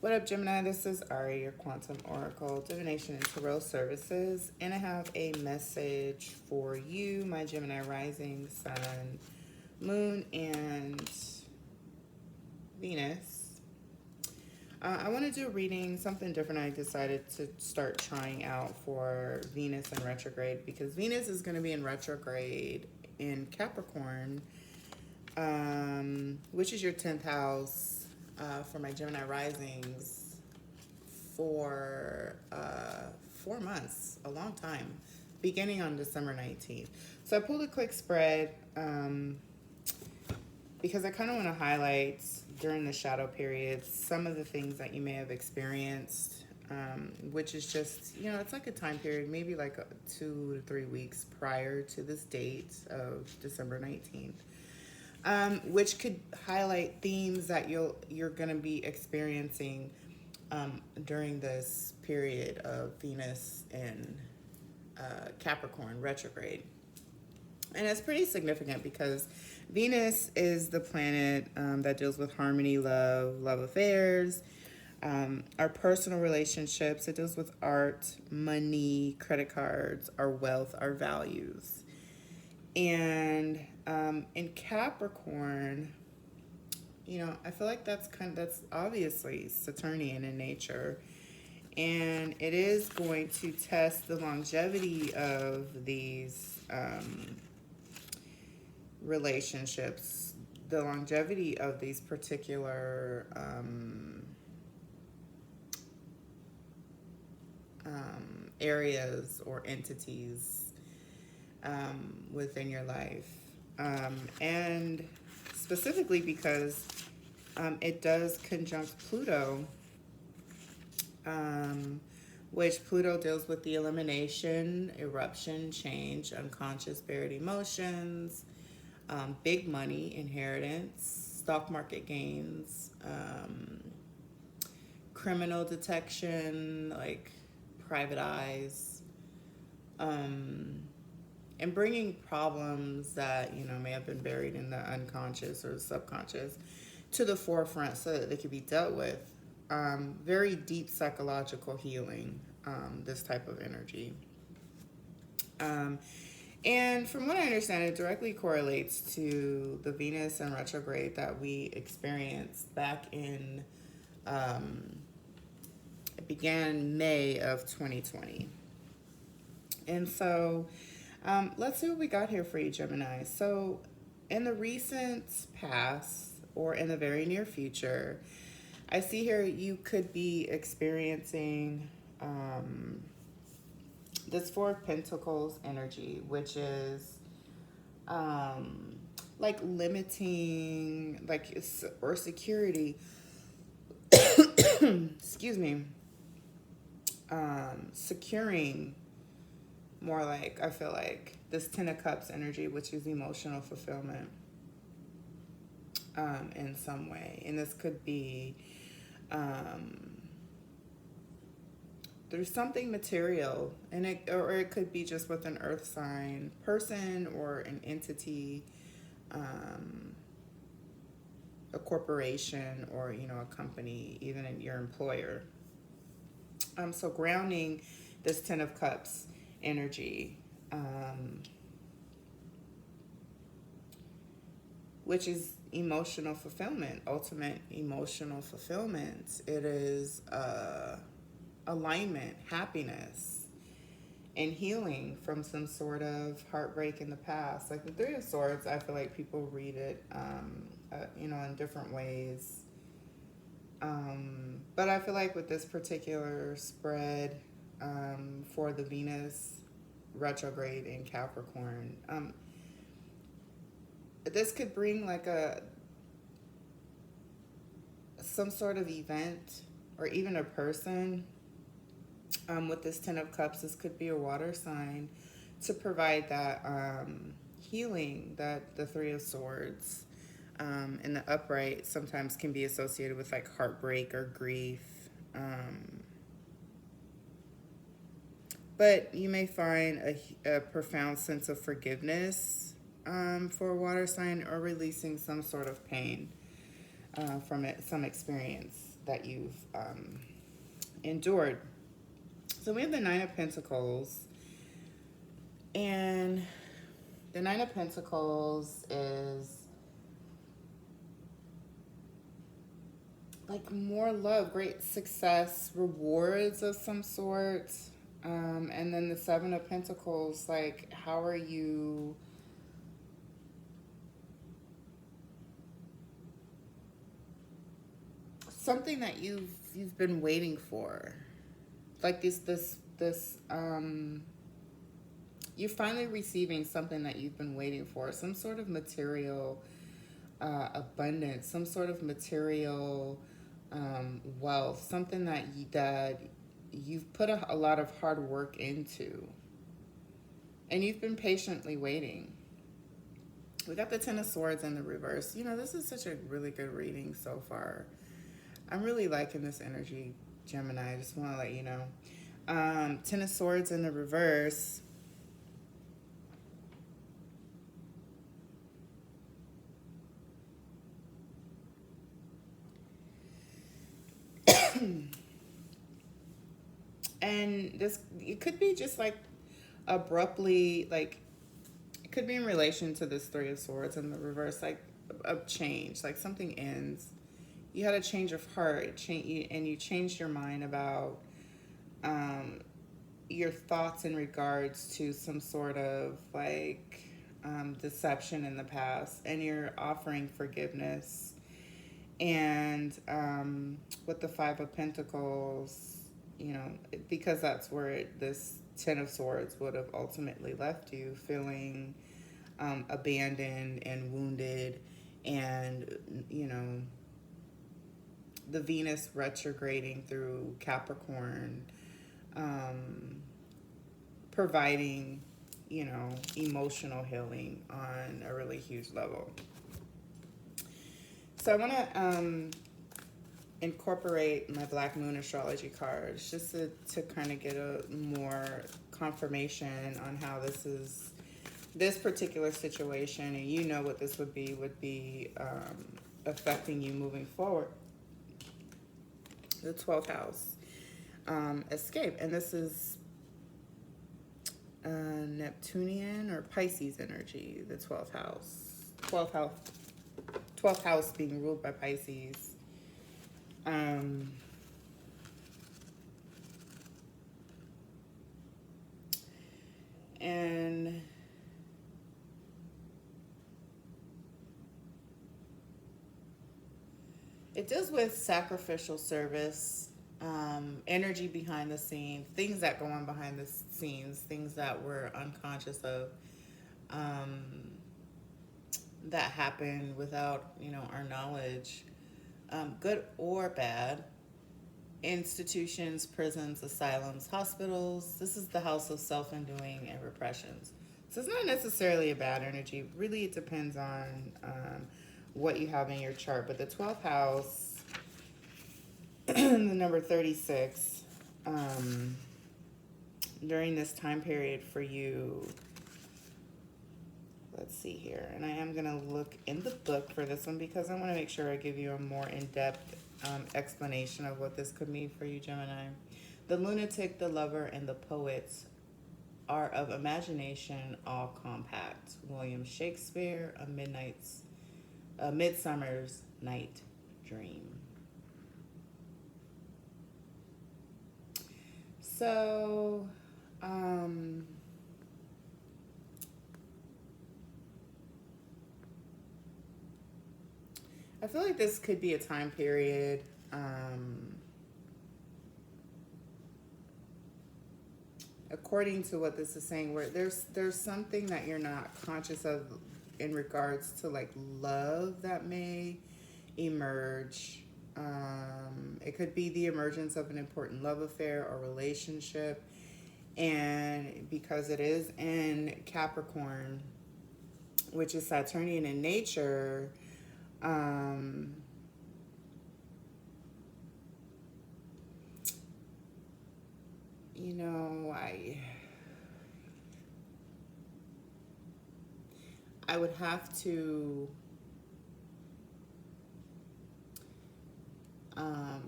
What up, Gemini? This is Ari, your Quantum Oracle, Divination and Tarot Services. And I have a message for you, my Gemini rising, sun, moon, and Venus. I want to do a reading, something different. I decided to start trying out for Venus in retrograde because Venus is going to be in retrograde in Capricorn, which is your 10th house. For my Gemini risings for 4 months, a long time, beginning on December 19th. So I pulled a quick spread because I kind of want to highlight during the shadow periods some of the things that you may have experienced, which is just, you know, it's like a time period, maybe like 2 to 3 weeks prior to this date of December 19th. Which could highlight themes that you're going to be experiencing during this period of Venus in Capricorn retrograde. And it's pretty significant because Venus is the planet that deals with harmony, love affairs, our personal relationships. It deals with art, money, credit cards, our wealth, our values. And in Capricorn, you know, I feel like that's obviously Saturnian in nature, and it is going to test the longevity of these relationships, the longevity of these particular areas or entities within your life. And specifically because it does conjunct Pluto, which Pluto deals with the elimination, eruption, change, unconscious buried emotions, big money, inheritance, stock market gains, criminal detection, like private eyes, and bringing problems that, you know, may have been buried in the unconscious or the subconscious to the forefront so that they could be dealt with. Very deep psychological healing, this type of energy. And from what I understand, it directly correlates to the Venus in retrograde that we experienced back in, it began May of 2020. And so let's see what we got here for you, Gemini. So in the recent past or in the very near future, I see here you could be experiencing this Four of Pentacles energy, which is like limiting, like, or security, excuse me, securing. More like, I feel like this Ten of Cups energy, which is emotional fulfillment in some way. And this could be there's something material, and or it could be just with an earth sign person or an entity, a corporation, or, you know, a company, even in your employer. So grounding this Ten of Cups energy, which is emotional fulfillment, ultimate emotional fulfillment. It is alignment, happiness, and healing from some sort of heartbreak in the past. Like the Three of Swords, I feel like people read it, you know, in different ways. But I feel like with this particular spread, for the Venus retrograde in Capricorn, this could bring like some sort of event or even a person. With this Ten of Cups, this could be a water sign to provide that healing that the Three of Swords in the upright sometimes can be associated with, like heartbreak or grief. But you may find a profound sense of forgiveness for a water sign, or releasing some sort of pain. from it, some experience that you've endured. So we have the Nine of Pentacles, and the Nine of Pentacles is like more love, great success, rewards of some sort. And then the Seven of Pentacles, like, how are you something that you've been waiting for, like this you're finally receiving something that you've been waiting for, some sort of material abundance, some sort of material wealth, something that you've put a lot of hard work into, and you've been patiently waiting. We got the Ten of Swords in the reverse. You know, this is such a really good reading so far. I'm really liking this energy, Gemini. I just want to let you know. Ten of Swords in the reverse. And this, it could be just like abruptly, like it could be in relation to this Three of Swords in the reverse, like a change, like something ends. You had a change of heart, and you changed your mind about your thoughts in regards to some sort of like deception in the past, and you're offering forgiveness. And with the Five of Pentacles, you know, because that's where this Ten of Swords would have ultimately left you, feeling abandoned and wounded, and, you know, the Venus retrograding through Capricorn, providing, you know, emotional healing on a really huge level. So I want to incorporate my Black Moon astrology cards just to kind of get a more confirmation on how this particular situation, and you know what this would be affecting you moving forward. The 12th house, escape, and this is Neptunian or Pisces energy. The 12th house being ruled by Pisces. And it deals with sacrificial service, energy behind the scenes, things that go on behind the scenes, things that we're unconscious of, that happen without, you know, our knowledge, good or bad. Institutions, prisons, asylums, hospitals. This is the house of self-undoing and repressions. So it's not necessarily a bad energy. Really, it depends on what you have in your chart. But the 12th house, the number 36, during this time period for you, let's see here. And I am going to look in the book for this one because I want to make sure I give you a more in-depth explanation of what this could mean for you, Gemini. The lunatic, the lover, and the poet are of imagination all compact. William Shakespeare, A Midsummer's Night Dream. So, I feel like this could be a time period according to what this is saying, where there's something that you're not conscious of in regards to like love that may emerge. It could be the emergence of an important love affair or relationship, and because it is in Capricorn, which is Saturnian in nature, you know, I would have to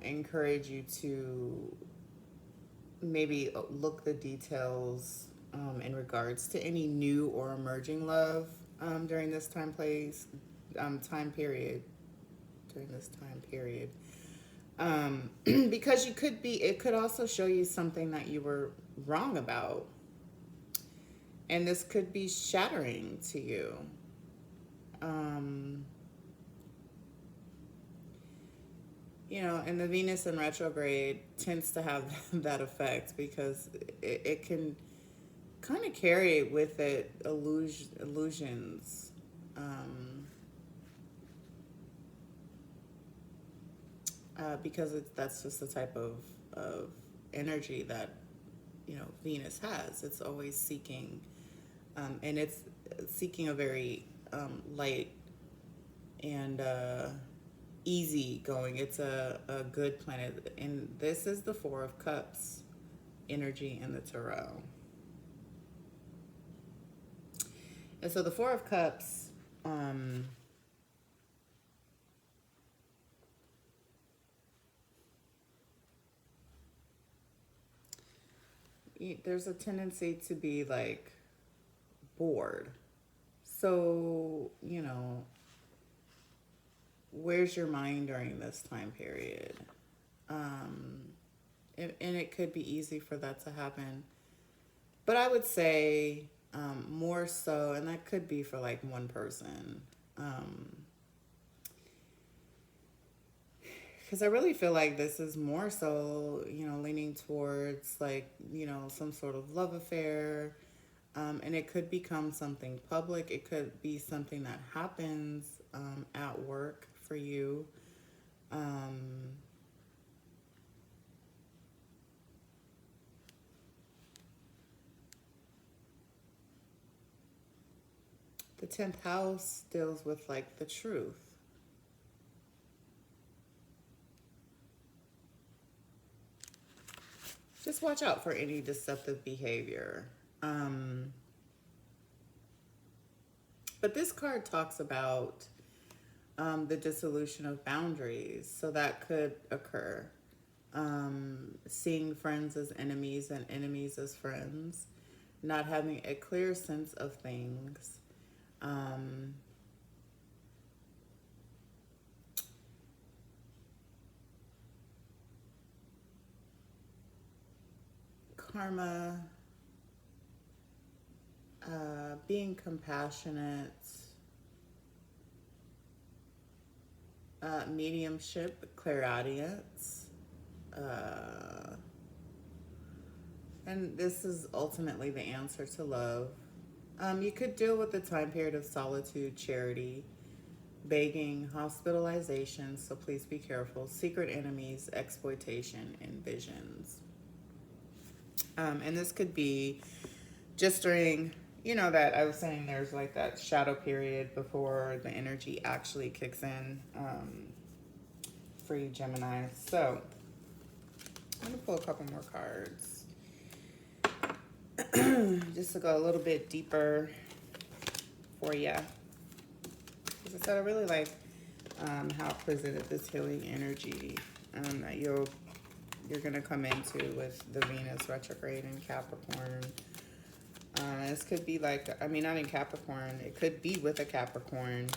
encourage you to maybe look the details in regards to any new or emerging love during this time period. During this time period, because it could also show you something that you were wrong about, and this could be shattering to you. You know, and the Venus in retrograde tends to have that effect because it can kind of carry with it illusions. Because that's just the type of energy that, you know, Venus has. It's always seeking, and it's seeking a very light and easy going. It's a good planet, and this is the Four of Cups energy in the tarot. And so the Four of Cups, there's a tendency to be like bored. So, you know, where's your mind during this time period? And it could be easy for that to happen. But I would say more so, and that could be for like one person. Because I really feel like this is more so, you know, leaning towards like, you know, some sort of love affair. And it could become something public. It could be something that happens at work for you. The 10th house deals with like the truth. Just watch out for any deceptive behavior. But this card talks about the dissolution of boundaries. So that could occur. Seeing friends as enemies and enemies as friends. Not having a clear sense of things. Karma, being compassionate, mediumship, clairaudience, and this is ultimately the answer to love. You could deal with the time period of solitude, charity, begging, hospitalization, so please be careful, secret enemies, exploitation, and visions. And this could be just during, you know, that I was saying there's like that shadow period before the energy actually kicks in for you, Gemini. So I'm going to pull a couple more cards just to go a little bit deeper for you. As I said, I really like how it presented this healing energy that you're going to come into with the Venus retrograde in Capricorn. This could be like, I mean, not in Capricorn. It could be with a Capricorn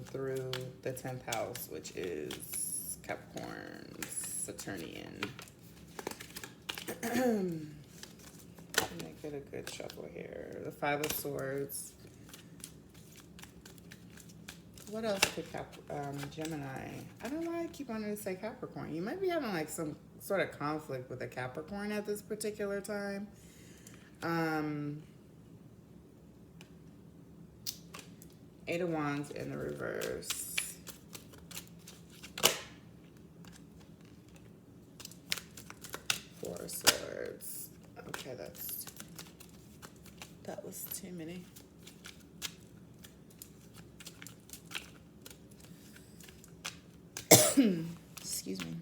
through the 10th house, which is Capricorn, Saturnian. Make it a good shuffle here. The Five of Swords. What else could Gemini? I don't know why I keep wanting to say Capricorn. You might be having like some sort of conflict with a Capricorn at this particular time. Eight of Wands in the reverse. Four of Swords. Okay, that was too many. Excuse me.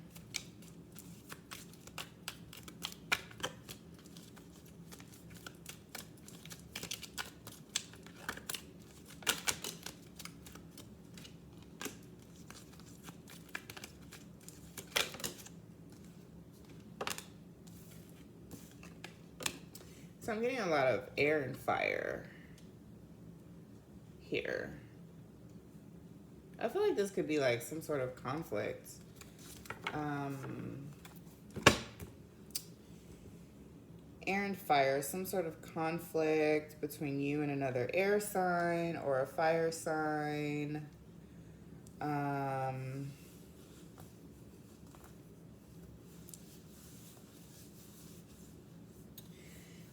So I'm getting a lot of air and fire here. I feel like this could be like some sort of conflict. Air and fire, some sort of conflict between you and another air sign or a fire sign.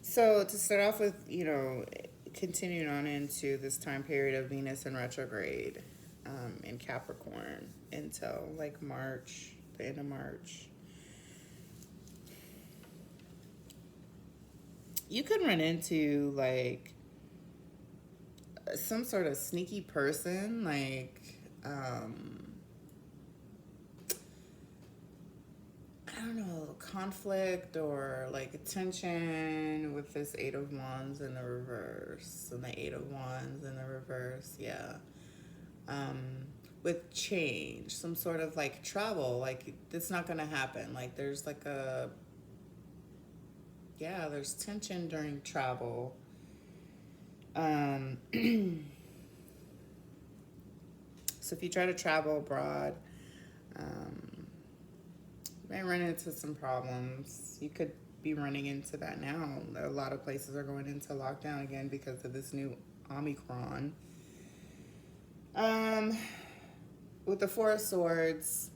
So to start off with, you know, continuing on into this time period of Venus in retrograde in Capricorn until like March, the end of March. You could run into like some sort of sneaky person, like I don't know, conflict or like tension with this Eight of Wands in the reverse and the Eight of Wands in the reverse. Yeah. With change, some sort of like travel, like it's not gonna happen. Like there's like there's tension during travel. So if you try to travel abroad, you may run into some problems. You could be running into that now. A lot of places are going into lockdown again because of this new Omicron. With the Four of Swords,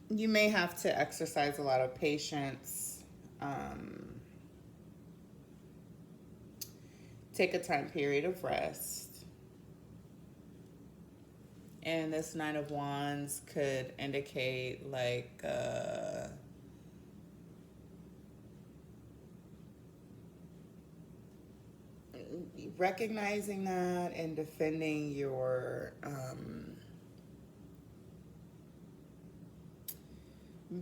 you may have to exercise a lot of patience. Take a time period of rest. And this Nine of Wands could indicate like recognizing that and defending your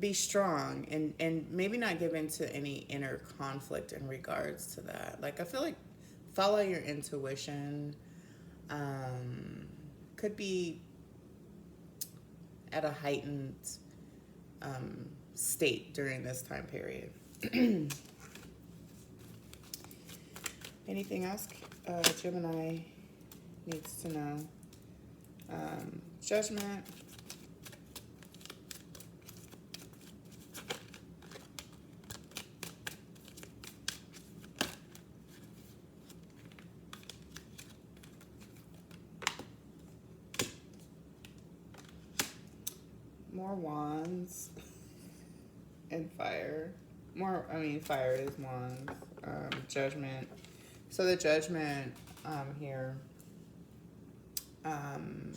be strong and maybe not give into any inner conflict in regards to that. Like I feel like follow your intuition. Could be at a heightened state during this time period. Anything else Gemini needs to know? Judgment. More wands and fire. Fire is wands. Judgment. So the judgment here,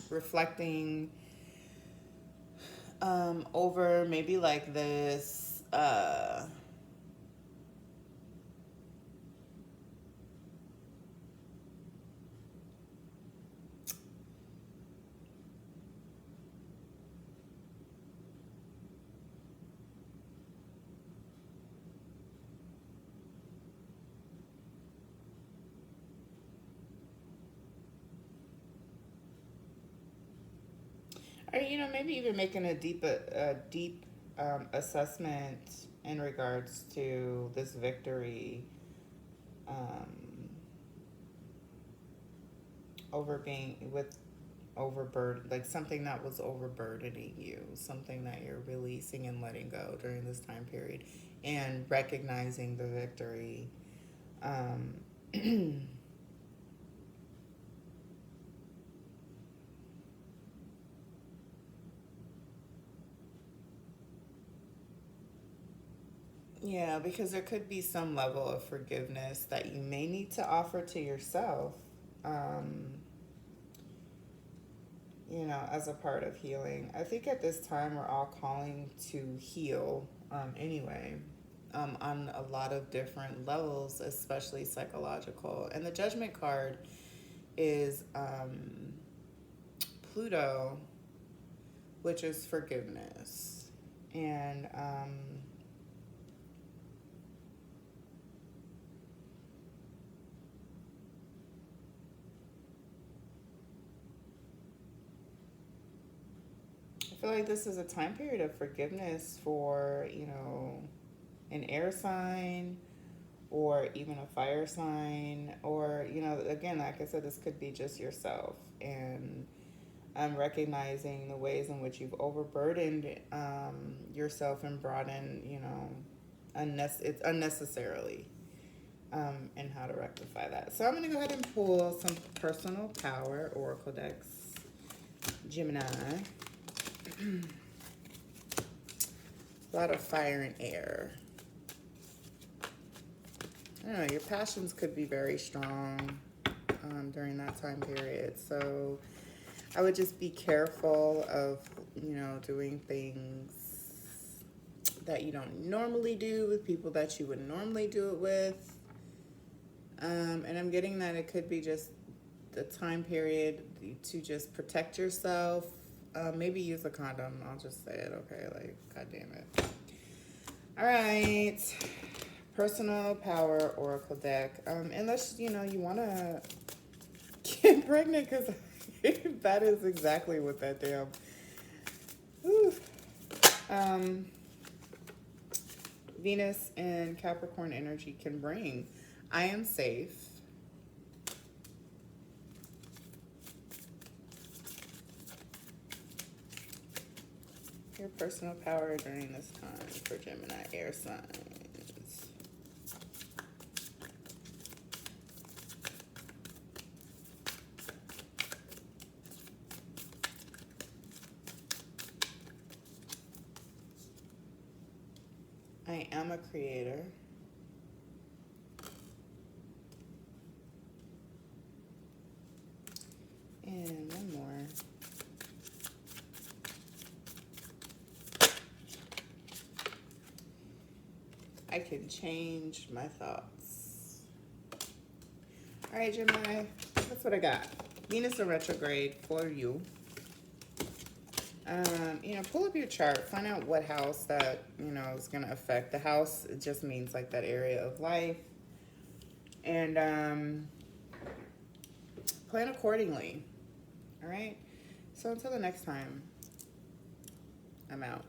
reflecting over maybe like this or maybe even making a deep assessment in regards to this victory over being with overburden, like something that was overburdening you, something that you're releasing and letting go during this time period, and recognizing the victory. Yeah, because there could be some level of forgiveness that you may need to offer to yourself, as a part of healing. I think at this time we're all calling to heal anyway, on a lot of different levels, especially psychological. And the Judgment card is Pluto, which is forgiveness. And feel like this is a time period of forgiveness for, you know, an air sign or even a fire sign, or, you know, again, like I said, this could be just yourself. And I'm recognizing the ways in which you've overburdened yourself and brought in, you know, it's unnecessarily, and how to rectify that. So I'm going to go ahead and pull some personal power oracle decks, Gemini. A lot of fire and air. I don't know, your passions could be very strong during that time period. So I would just be careful of, you know, doing things that you don't normally do with people that you would normally do it with. And I'm getting that it could be just the time period to just protect yourself. Maybe use a condom. I'll just say it, okay? Like, God damn it. All right. Personal power oracle deck. Unless, you know, you want to get pregnant, because that is exactly what that damn... Whew. Venus and Capricorn energy can bring. I am safe. Your personal power during this time for Gemini air signs. I am a creator. And one more. I can change my thoughts. All right, Gemini, that's what I got. Venus in retrograde for you. You know, pull up your chart, find out what house that, you know, is going to affect. The house, it just means like that area of life. And plan accordingly. All right? So until the next time, I'm out.